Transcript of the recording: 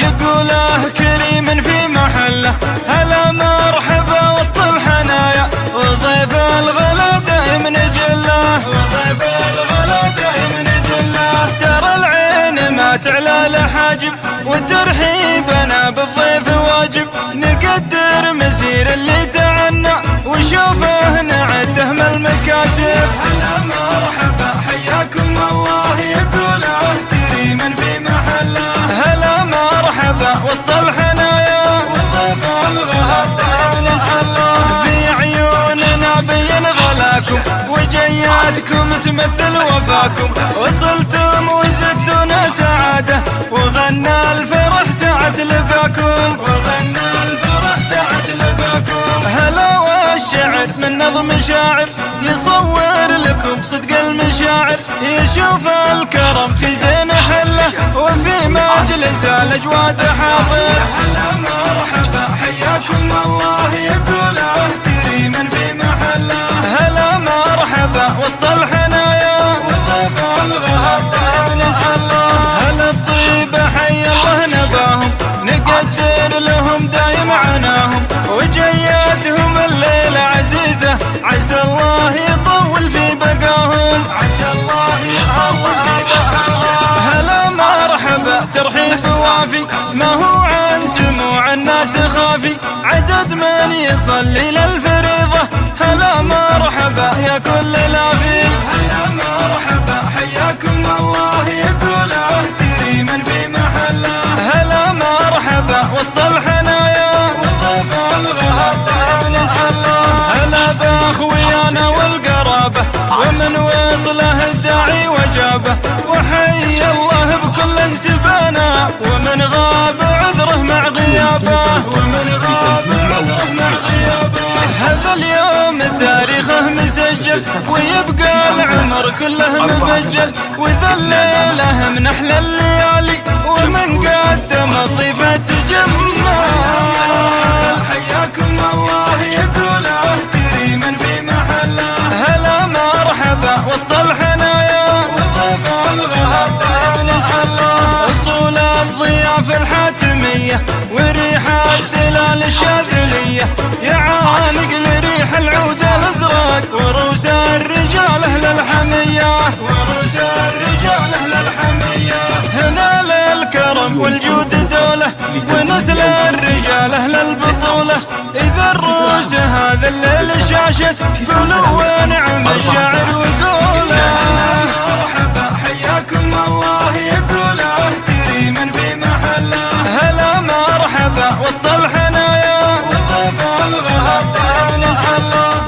يقوله كريم في محله. هلا مرحبا وسط الحنايا وضيف الغلا دائم نجله، وضيف الغلا دائم نجله. ترى العين ما تعلى لحاجب وترحيبنا بالضيف واجب. نقدر مسير اللي تعنى ونشوفه نعده من المكاسب. هلا مرحبا حياكم الله يقوله كريما في محله. هلا مرحبا وسط الحنايا وضيف الغلا دائم نجله. في عيوننا بين غلاكم وجياتكم تمثل وفاكم. وصلتم وزدتنا سعاده وغنى الفرح ساعة لقاكم، وغنى الفرح ساعة لقاكم. هلا والشعر من نظم شاعر يصور لكم صدق المشاعر. يشوف الكرم في زين حله وفي مجلس الأجواد حاضر. هلا مرحبا حياكم الله يقوله كريما في محله. هلا مرحبا وسط الحنايا وضيف الغلا دائم نجله. هلا الطيبة حي الله نباهم نقدر لهم دايم عناهم. وجياتهم الليلة عزيزة عسى الله يطول في بقاهم، عسى الله يطول في بقاهم. هلا مرحبا ترحيب وافي ما هو عن سموع الناس خافي. عدد من يصلي للفريضة هلا مرحبا يا كل لافي. هلا مرحبا حياكم الله يقوله كريما في محله. هلا مرحبا وسط الحنايا وضيف الغلا دائم نجله. هلا باخويانا والقرابه ومن وصله الداعي وجابه. وحي الله بكل سبانا ومن غاب عذره مع غيابه، ومن غاب عذره مع غيابه. هذا اليوم تاريخه مسجل ويبقى العمر كله مبجل. وذا الليله من احلى الليالي ومن قدم الضيفه تجمل. حياكم الله يقوله كريما في محله. هلا مرحبا وسط الحنايا وضيف الغلا دائم نجله. اصول الضيافه الحاتميه وريحه سلال الشاذليه يعانق لريح العود الازرق. وروس الرجال اهل الحميه، وروس الرجال اهل الحميه. هنا للكرم والجود دوله ونسل الرجال اهل البطوله. اذا الروس هذا الليل شاشت قولوا وين